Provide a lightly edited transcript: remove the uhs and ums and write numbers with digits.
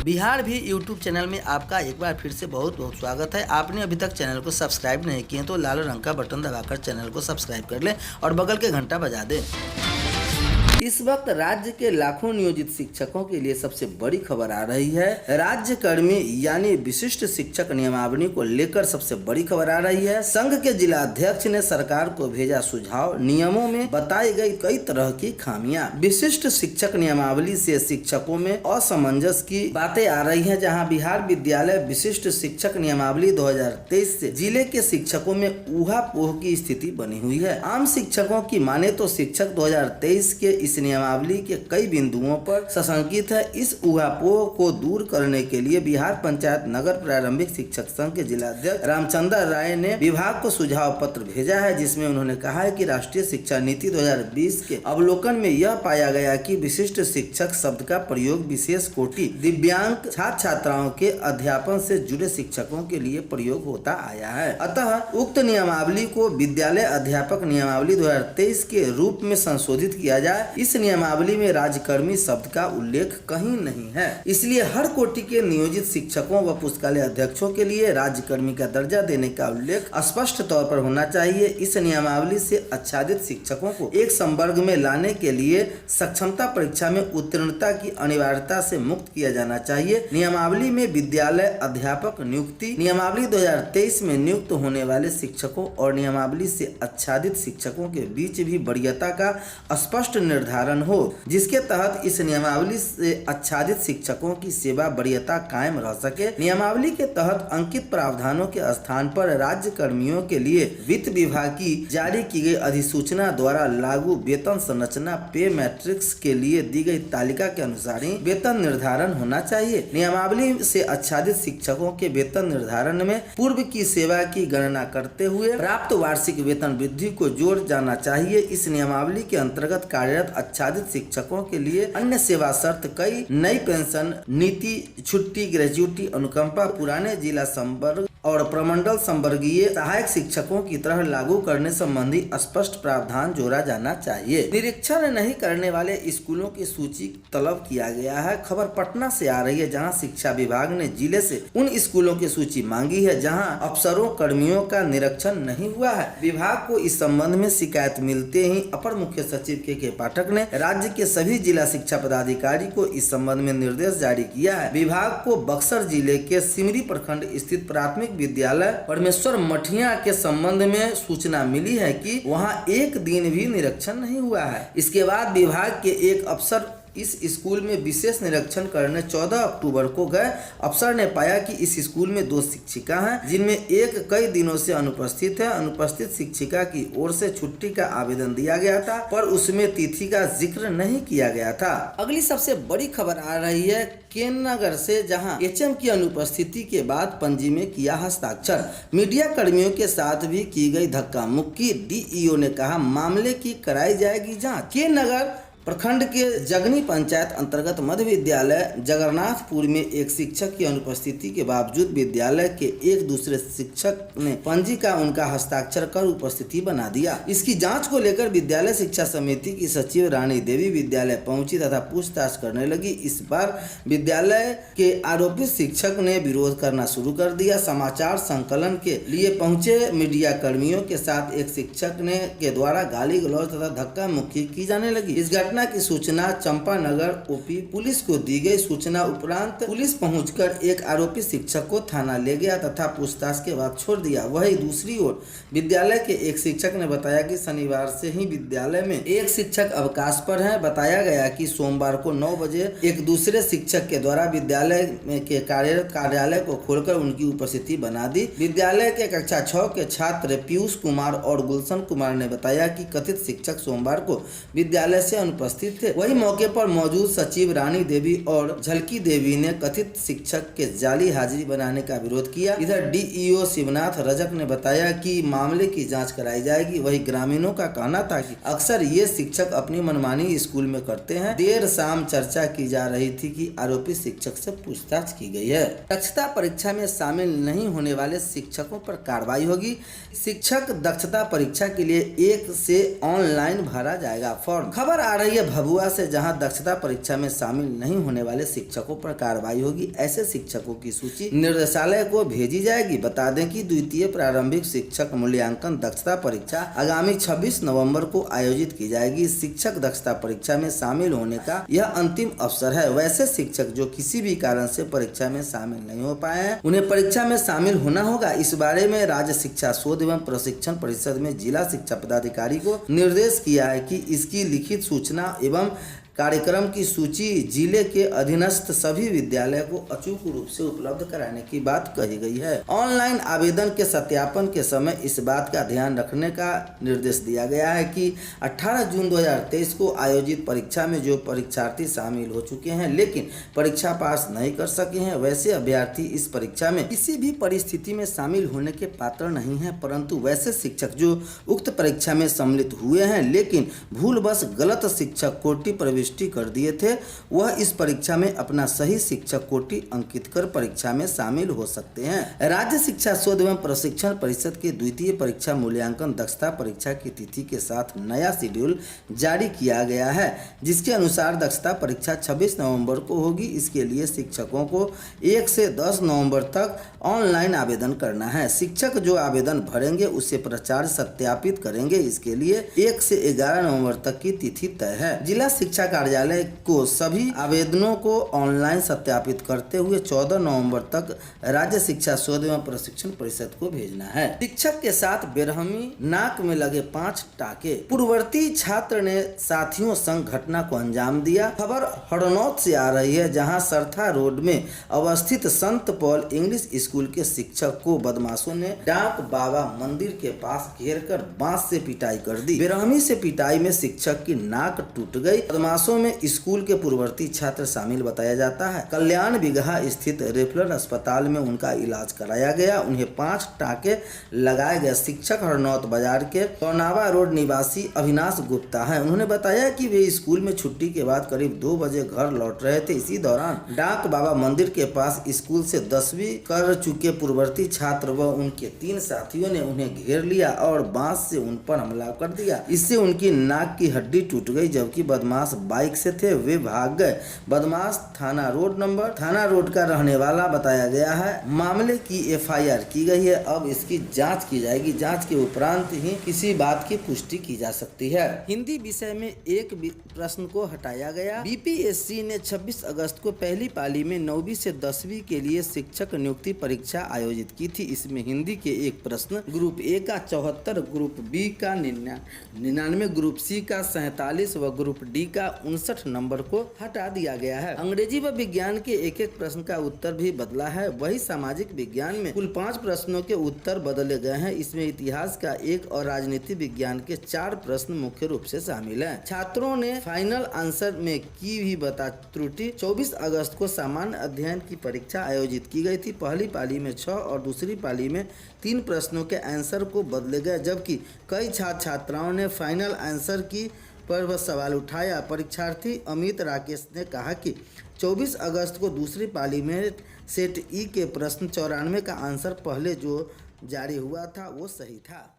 बिहार भी YouTube channel में आपका एक बार फिर से बहुत बहुत स्वागत है। आपने अभी तक चैनल को सब्सक्राइब नहीं किए तो लाल रंग का बटन दबाकर चैनल को सब्सक्राइब कर लें और बगल के घंटा बजा दें। इस वक्त राज्य के लाखों नियोजित शिक्षकों के लिए सबसे बड़ी खबर आ रही है। राज्य कर्मी यानी विशिष्ट शिक्षक नियमावली को लेकर सबसे बड़ी खबर आ रही है। संघ के जिला अध्यक्ष ने सरकार को भेजा सुझाव, नियमों में बताई गई कई तरह की खामियां। विशिष्ट शिक्षक नियमावली से शिक्षकों में असमंजस की बातें आ रही है। जहां बिहार विद्यालय विशिष्ट शिक्षक नियमावली 2023 से जिले के शिक्षकों में ऊहापोह की स्थिति बनी हुई है। आम शिक्षकों की माने तो शिक्षक 2023 के इस नियमावली के कई बिंदुओं पर सशंकित है। इस ऊहापोह को दूर करने के लिए बिहार पंचायत नगर प्रारंभिक शिक्षक संघ के जिला अध्यक्ष रामचंद्र राय ने विभाग को सुझाव पत्र भेजा है, जिसमें उन्होंने कहा है कि राष्ट्रीय शिक्षा नीति 2020 के अवलोकन में यह पाया गया कि विशिष्ट शिक्षक शब्द का प्रयोग विशेष कोटि दिव्यांग छात्र छात्राओं के अध्यापन से जुड़े शिक्षकों के लिए प्रयोग होता आया है। अतः उक्त नियमावली को विद्यालय अध्यापक नियमावली 2023 के रूप में संशोधित किया जाए। इस नियमावली में राज्यकर्मी शब्द का उल्लेख कहीं नहीं है, इसलिए हर कोटि के नियोजित शिक्षकों व पुस्तकालय अध्यक्षों के लिए राज्यकर्मी का दर्जा देने का उल्लेख स्पष्ट तौर पर होना चाहिए। इस नियमावली से आच्छादित शिक्षकों को एक संवर्ग में लाने के लिए सक्षमता परीक्षा में उत्तीर्णता की अनिवार्यता से मुक्त किया जाना चाहिए। नियमावली में विद्यालय अध्यापक नियुक्ति, नियमावली 2023 में नियुक्त होने वाले शिक्षकों और नियमावली से आच्छादित शिक्षकों के बीच भी वरीयता का स्पष्ट निर्धारण हो, जिसके तहत इस नियमावली से आच्छादित शिक्षकों की सेवा वरीयता कायम रह सके। नियमावली के तहत अंकित प्रावधानों के स्थान पर राज्य कर्मियों के लिए वित्त विभाग की जारी की गई अधिसूचना द्वारा लागू वेतन संरचना पे मैट्रिक्स के लिए दी गई तालिका के अनुसार ही वेतन निर्धारण होना चाहिए। नियमावली से आच्छादित शिक्षकों के वेतन निर्धारण में पूर्व की सेवा की गणना करते हुए प्राप्त वार्षिक वेतन वृद्धि को जोड़ जाना चाहिए। इस नियमावली के अंतर्गत कार्यरत आच्छादित शिक्षकों के लिए अन्य सेवा शर्त कई नई पेंशन नीति, छुट्टी, ग्रेजुटी, अनुकंपा पुराने जिला संवर्ग और प्रमंडल संवर्गीय सहायक शिक्षकों की तरह लागू करने संबंधी स्पष्ट प्रावधान जोड़ा जाना चाहिए। निरीक्षण नहीं करने वाले स्कूलों की सूची तलब किया गया है। खबर पटना से आ रही है, जहां शिक्षा विभाग ने जिले से उन स्कूलों की सूची मांगी है जहां अफसरों कर्मियों का निरीक्षण नहीं हुआ है। विभाग को इस संबंध में शिकायत मिलते ही अपर मुख्य सचिव के पाठक ने राज्य के सभी जिला शिक्षा पदाधिकारी को इस संबंध में निर्देश जारी किया है। विभाग को बक्सर जिले के सिमरी प्रखंड स्थित प्राथमिक विद्यालय परमेश्वर मठिया के संबंध में सूचना मिली है कि वहां एक दिन भी निरीक्षण नहीं हुआ है। इसके बाद विभाग के एक अफसर इस स्कूल में विशेष निरीक्षण करने 14 अक्टूबर को गए। अफसर ने पाया कि इस स्कूल में 2 शिक्षिका हैं, जिनमें एक कई दिनों से अनुपस्थित है। अनुपस्थित शिक्षिका की ओर से छुट्टी का आवेदन दिया गया था, पर उसमें तिथि का जिक्र नहीं किया गया था। अगली सबसे बड़ी खबर आ रही है केनगर से, जहां एचएम की अनुपस्थिति के बाद पंजी में किया हस्ताक्षर। मीडिया कर्मियों के साथ भी की गई धक्का मुक्की। डीईओ ने कहा मामले की कराई जाएगी जांच। केनगर प्रखंड के जगनी पंचायत अंतर्गत मध्य विद्यालय जगन्नाथपुर में एक शिक्षक की अनुपस्थिति के बावजूद विद्यालय के एक दूसरे शिक्षक ने पंजी का उनका हस्ताक्षर कर उपस्थिति बना दिया। इसकी जांच को लेकर विद्यालय शिक्षा समिति की सचिव रानी देवी विद्यालय पहुंची तथा पूछताछ करने लगी। इस बार विद्यालय के आरोपित शिक्षक ने विरोध करना शुरू कर दिया। समाचार संकलन के लिए पहुंचे मीडिया कर्मियों के साथ एक शिक्षक ने के द्वारा गाली गलौज तथा धक्का मुक्की की जाने लगी। इस घटना की सूचना चंपानगर ओपी पुलिस को दी गई। सूचना उपरांत पुलिस पहुंचकर एक आरोपी शिक्षक को थाना ले गया तथा पूछताछ के बाद छोड़ दिया। वहीं दूसरी ओर विद्यालय के एक शिक्षक ने बताया कि शनिवार से ही विद्यालय में एक शिक्षक अवकाश पर है। बताया गया कि सोमवार को 9 बजे एक दूसरे शिक्षक के द्वारा विद्यालय के कार्यरत कार्यालय को खोलकर उनकी उपस्थिति बना दी। विद्यालय के कक्षा 6 के छात्र पीयूष कुमार और गुलशन कुमार ने बताया कि कथित शिक्षक सोमवार को विद्यालय से उपस्थित थे। वही मौके पर मौजूद सचिव रानी देवी और झलकी देवी ने कथित शिक्षक के जाली हाजिरी बनाने का विरोध किया। इधर डीईओ शिवनाथ रजक ने बताया कि मामले की जांच कराई जाएगी। वही ग्रामीणों का कहना था कि अक्सर ये शिक्षक अपनी मनमानी स्कूल में करते हैं। देर शाम चर्चा की जा रही थी कि आरोपी शिक्षक से पूछताछ की गई है। दक्षता परीक्षा में शामिल नहीं होने वाले शिक्षकों पर कार्रवाई होगी। शिक्षक दक्षता परीक्षा के लिए 1 से ऑनलाइन भरा जाएगा फॉर्म। खबर आ रही है भभुआ से, जहां दक्षता परीक्षा में शामिल नहीं होने वाले शिक्षकों पर कार्रवाई होगी। ऐसे शिक्षकों की सूची निर्देशालय को भेजी जाएगी। बता दें कि द्वितीय प्रारंभिक शिक्षक मूल्यांकन दक्षता परीक्षा आगामी 26 नवंबर को आयोजित की जाएगी। शिक्षक दक्षता परीक्षा में शामिल होने का यह अंतिम अवसर है। वैसे शिक्षक जो किसी भी कारण से परीक्षा में शामिल नहीं हो पाए हैं, उन्हें परीक्षा में शामिल होना होगा। इस बारे में राज्य शिक्षा शोध एवं प्रशिक्षण परिषद में जिला शिक्षा पदाधिकारी को निर्देश किया है कि इसकी लिखित सूचना एवं कार्यक्रम की सूची जिले के अधीनस्थ सभी विद्यालय को अचूक रूप से उपलब्ध कराने की बात कही गई है। ऑनलाइन आवेदन के सत्यापन के समय इस बात का ध्यान रखने का निर्देश दिया गया है कि 18 जून 2023 को आयोजित परीक्षा में जो परीक्षार्थी शामिल हो चुके हैं लेकिन परीक्षा पास नहीं कर सके हैं, वैसे अभ्यर्थी इस परीक्षा में किसी भी परिस्थिति में शामिल होने के पात्र नहीं है। परंतु वैसे शिक्षक जो उक्त परीक्षा में सम्मिलित हुए हैं लेकिन भूलवश गलत शिक्षक कोटि प्रविष्टि कर दिए थे, वह इस परीक्षा में अपना सही शिक्षक कोटि अंकित कर परीक्षा में शामिल हो सकते हैं। राज्य शिक्षा शोध एवं प्रशिक्षण परिषद के द्वितीय परीक्षा मूल्यांकन दक्षता परीक्षा की तिथि के साथ नया शेड्यूल जारी किया गया है, जिसके अनुसार दक्षता परीक्षा 26 नवंबर को होगी। इसके लिए शिक्षकों को 1 से 10 नवंबर तक ऑनलाइन आवेदन करना है। शिक्षक जो आवेदन भरेंगे उसे प्राचार्य सत्यापित करेंगे। इसके लिए 1 से 11 नवंबर तक की तिथि तय है। जिला शिक्षा कार्यालय को सभी आवेदनों को ऑनलाइन सत्यापित करते हुए 14 नवंबर तक राज्य शिक्षा शोध एवं प्रशिक्षण परिषद को भेजना है। शिक्षक के साथ बेरहमी, नाक में लगे 5 टाके, पूर्ववर्ती छात्र ने साथियों संग घटना को अंजाम दिया। खबर हरनौत से आ रही है, जहां सरथा रोड में अवस्थित संत पॉल इंग्लिश स्कूल के शिक्षक को बदमाशों ने डाक बाबा मंदिर के पास घेरकर बांस से पिटाई कर दी। बेरहमी से पिटाई में शिक्षक की नाक टूट गई। बदमाशों में स्कूल के पूर्ववर्ती छात्र शामिल बताया जाता है। कल्याण बिगहा स्थित रेफरल अस्पताल में उनका इलाज कराया गया। उन्हें 5 टाके लगाए गए। शिक्षक हरनौत बाजार के तोनावा रोड निवासी अविनाश गुप्ता है। उन्होंने बताया कि वे स्कूल में छुट्टी के बाद करीब 2 बजे घर लौट रहे थे। इसी दौरान डाक बाबा मंदिर के पास स्कूल से 10वीं कर चुके पूर्ववर्ती छात्र व उनके 3 साथियों ने उन्हें घेर लिया और बांस से उन पर हमला कर दिया। इससे उनकी नाक की हड्डी टूट गई। जबकि बदमाश बाइक से थे, वे भाग गए। बदमाश थाना रोड का रहने वाला बताया गया है। मामले की FIR की गई है। अब इसकी जांच की जाएगी। जांच के उपरांत ही किसी बात की पुष्टि की जा सकती है। हिंदी विषय में एक प्रश्न को हटाया गया। BPSC ने 26 अगस्त को पहली पाली में 9वीं से 10वीं के लिए शिक्षक नियुक्ति परीक्षा आयोजित की थी। इसमें हिंदी के एक प्रश्न ग्रुप A का 74, ग्रुप B का 99, ग्रुप C का 47 व ग्रुप D का 59 नंबर को हटा दिया गया है। अंग्रेजी व विज्ञान के एक प्रश्न का उत्तर भी बदला है। वही सामाजिक विज्ञान में कुल 5 प्रश्नों के उत्तर बदले गए हैं। इसमें इतिहास का 1 और राजनीति विज्ञान के 4 प्रश्न मुख्य रूप से शामिल हैं। छात्रों ने फाइनल आंसर में की भी बता त्रुटि। 24 अगस्त को सामान्य अध्ययन की परीक्षा आयोजित की गई थी। पहली पाली में 6 और दूसरी पाली में 3 प्रश्नों के आंसर को बदले गए, जबकि कई छात्राओं ने फाइनल आंसर की पर वह सवाल उठाया। परीक्षार्थी अमित राकेश ने कहा कि 24 अगस्त को दूसरी पाली में सेट E के प्रश्न 94 का आंसर पहले जो जारी हुआ था वो सही था।